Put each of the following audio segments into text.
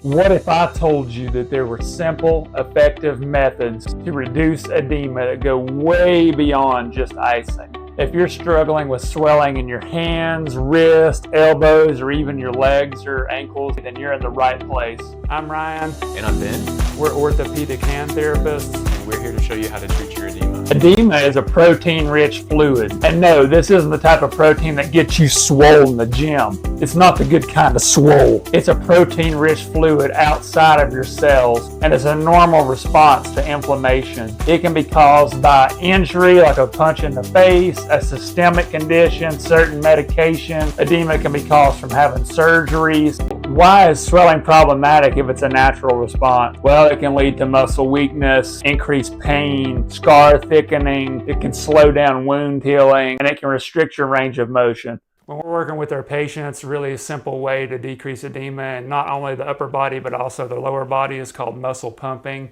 What if I told you that there were simple, effective methods to reduce edema that go way beyond just icing? If you're struggling with swelling in your hands, wrists, elbows, or even your legs or ankles, then you're in the right place. I'm Ryan. And I'm Ben. We're orthopedic hand therapists. And we're here to show you how to treat your edema. Edema is a protein-rich fluid. And no, this isn't the type of protein that gets you swole in the gym. It's not the good kind of swole. It's a protein-rich fluid outside of your cells, and it's a normal response to inflammation. It can be caused by injury, like a punch in the face, a systemic condition, certain medication. Edema can be caused from having surgeries. Why is swelling problematic if it's a natural response? Well, it can lead to muscle weakness, increased pain, scar thickening. It can slow down wound healing, and it can restrict your range of motion. When we're working with our patients, really a simple way to decrease edema, and not only the upper body but also the lower body, is called muscle pumping.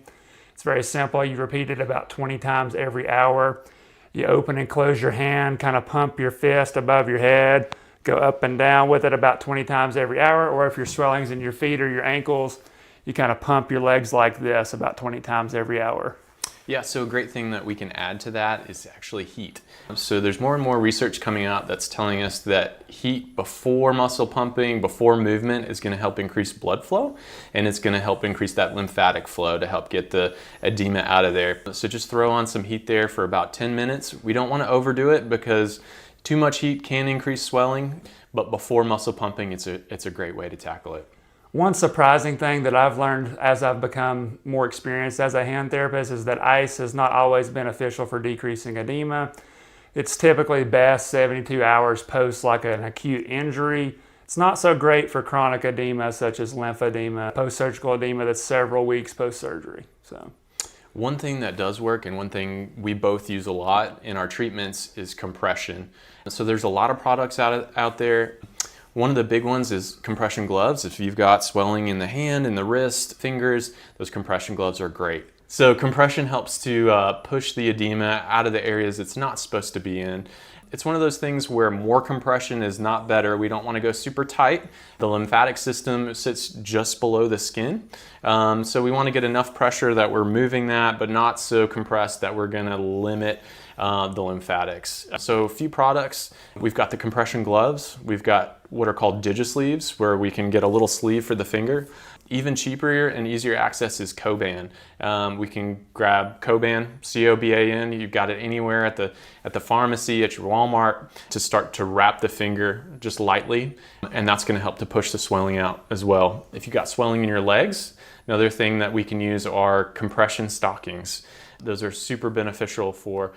It's very simple. You repeat it about 20 times every hour. You open and close your hand, kind of pump your fist above your head, go up and down with it about 20 times every hour. Or if your swelling's in your feet or your ankles, you kind of pump your legs like this about 20 times every hour. Yeah, so a great thing that we can add to that is actually heat. So there's more and more research coming out that's telling us that heat before muscle pumping, before movement, is going to help increase blood flow, and it's going to help increase that lymphatic flow to help get the edema out of there. So just throw on some heat there for about 10 minutes. We don't want to overdo it because too much heat can increase swelling, but before muscle pumping, it's a great way to tackle it. One surprising thing that I've learned as I've become more experienced as a hand therapist is that ice is not always beneficial for decreasing edema. It's typically best 72 hours post like an acute injury. It's not so great for chronic edema such as lymphedema, post-surgical edema that's several weeks post-surgery. One thing that does work, and one thing we both use a lot in our treatments, is compression. So there's a lot of products out there. One of the big ones is compression gloves. If you've got swelling in the hand, in the wrist, fingers, those compression gloves are great. So compression helps to push the edema out of the areas it's not supposed to be in. It's one of those things where more compression is not better. We don't want to go super tight. The lymphatic system sits just below the skin. So we want to get enough pressure that we're moving that, but not so compressed that we're going to limit the lymphatics. So a few products. We've got the compression gloves. We've got what are called digisleeves, where we can get a little sleeve for the finger. Even cheaper and easier access is Coban. We can grab Coban, C-O-B-A-N. You've got it anywhere at the pharmacy, at your Walmart, to start to wrap the finger just lightly, and that's going to help to push the swelling out as well. If you've got swelling in your legs, another thing that we can use are compression stockings. Those are super beneficial for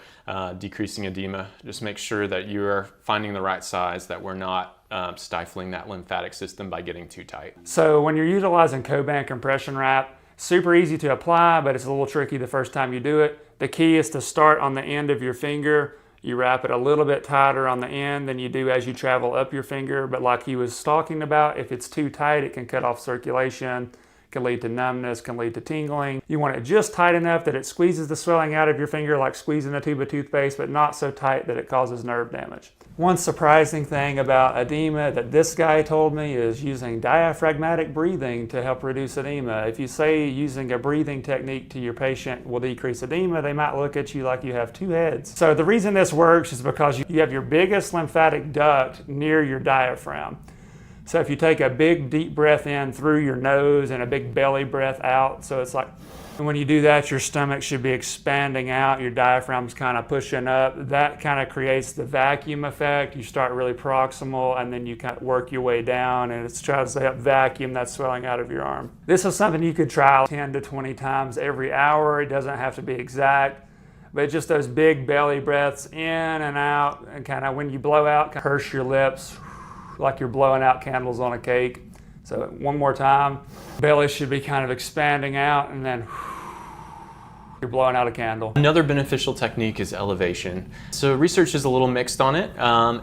decreasing edema. Just make sure that you are finding the right size, that we're not stifling that lymphatic system by getting too tight. So when you're utilizing Coban compression wrap, super easy to apply, but it's a little tricky the first time you do it. The key is to start on the end of your finger. You wrap it a little bit tighter on the end than you do as you travel up your finger. But like he was talking about, if it's too tight, it can cut off circulation, can lead to numbness, can lead to tingling. You want it just tight enough that it squeezes the swelling out of your finger like squeezing a tube of toothpaste, but not so tight that it causes nerve damage. One surprising thing about edema that this guy told me is using diaphragmatic breathing to help reduce edema. If you say using a breathing technique to your patient will decrease edema, they might look at you like you have two heads. So the reason this works is because you have your biggest lymphatic duct near your diaphragm. So if you take a big deep breath in through your nose and a big belly breath out, so it's like when you do that, your stomach should be expanding out, your diaphragm's kind of pushing up. That kind of creates the vacuum effect. You start really proximal and then you kind of work your way down, and it's trying to help vacuum that swelling out of your arm. This is something you could try 10 to 20 times every hour. It doesn't have to be exact, but just those big belly breaths in and out, and kind of when you blow out, kind of purse your lips like you're blowing out candles on a cake. So one more time, belly should be kind of expanding out, and then you're blowing out a candle. Another beneficial technique is elevation. So research is a little mixed on it.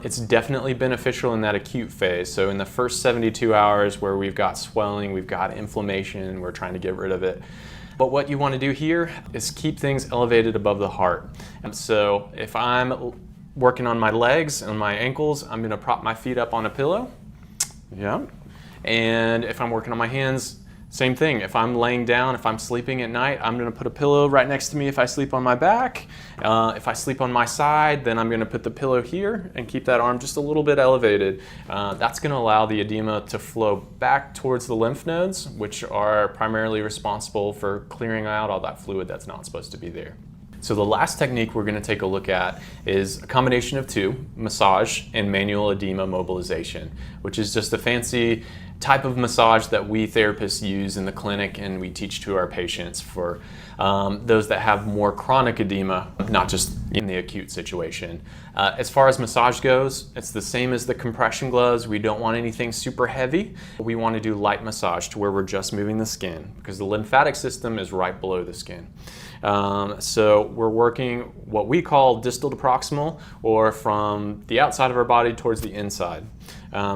It's definitely beneficial in that acute phase. So in the first 72 hours where we've got swelling, we've got inflammation, we're trying to get rid of it. But what you want to do here is keep things elevated above the heart. And so if I'm working on my legs and my ankles, I'm going to prop my feet up on a pillow. Yeah. And if I'm working on my hands, Same thing, if I'm laying down, if I'm sleeping at night, I'm gonna put a pillow right next to me if I sleep on my back. If I sleep on my side, then I'm gonna put the pillow here and keep that arm just a little bit elevated. That's gonna allow the edema to flow back towards the lymph nodes, which are primarily responsible for clearing out all that fluid that's not supposed to be there. So the last technique we're going to take a look at is a combination of two, massage and manual edema mobilization, which is just a fancy type of massage that we therapists use in the clinic and we teach to our patients for those that have more chronic edema, not just in the acute situation. As far as massage goes, it's the same as the compression gloves. We don't want anything super heavy. We want to do light massage to where we're just moving the skin because the lymphatic system is right below the skin. So we're working what we call distal to proximal, or from the outside of our body towards the inside.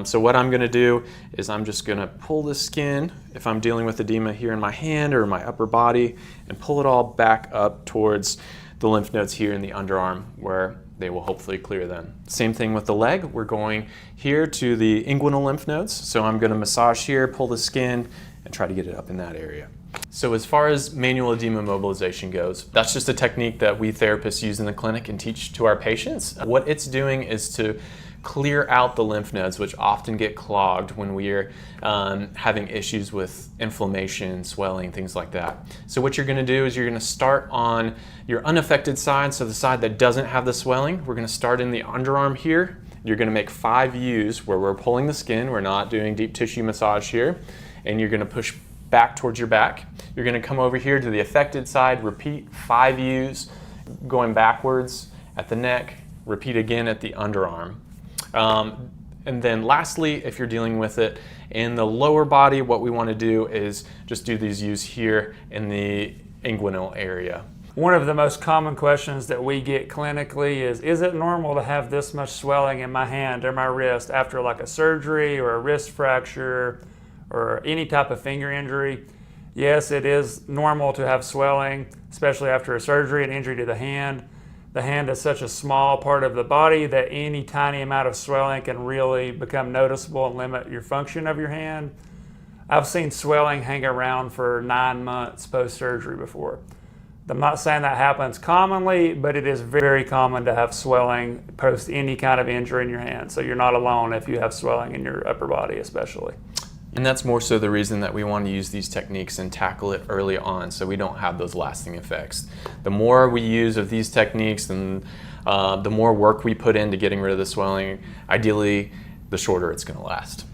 So what I'm going to do is I'm just going to pull the skin, if I'm dealing with edema here in my hand or my upper body, and pull it all back up towards the lymph nodes here in the underarm where they will hopefully clear then. Same thing with the leg. We're going here to the inguinal lymph nodes. So I'm going to massage here, pull the skin, and try to get it up in that area. So as far as manual edema mobilization goes, that's just a technique that we therapists use in the clinic and teach to our patients. What it's doing is to clear out the lymph nodes, which often get clogged when we're having issues with inflammation, swelling, things like that. So what you're going to do is you're going to start on your unaffected side, so the side that doesn't have the swelling. We're going to start in the underarm here. You're going to make 5 U's where we're pulling the skin. We're not doing deep tissue massage here. And you're going to push back towards your back. You're going to come over here to the affected side, repeat 5 U's, going backwards at the neck, repeat again at the underarm. And then lastly, if you're dealing with it in the lower body, what we want to do is just do these U's here in the inguinal area. One of the most common questions that we get clinically is it normal to have this much swelling in my hand or my wrist after like a surgery or a wrist fracture or any type of finger injury? Yes, it is normal to have swelling, especially after a surgery and injury to the hand. The hand is such a small part of the body that any tiny amount of swelling can really become noticeable and limit your function of your hand. I've seen swelling hang around for 9 months post-surgery before. I'm not saying that happens commonly, but it is very common to have swelling post any kind of injury in your hand. So you're not alone if you have swelling in your upper body especially. And that's more so the reason that we want to use these techniques and tackle it early on so we don't have those lasting effects. The more we use of these techniques, then the more work we put into getting rid of the swelling, ideally, the shorter it's going to last.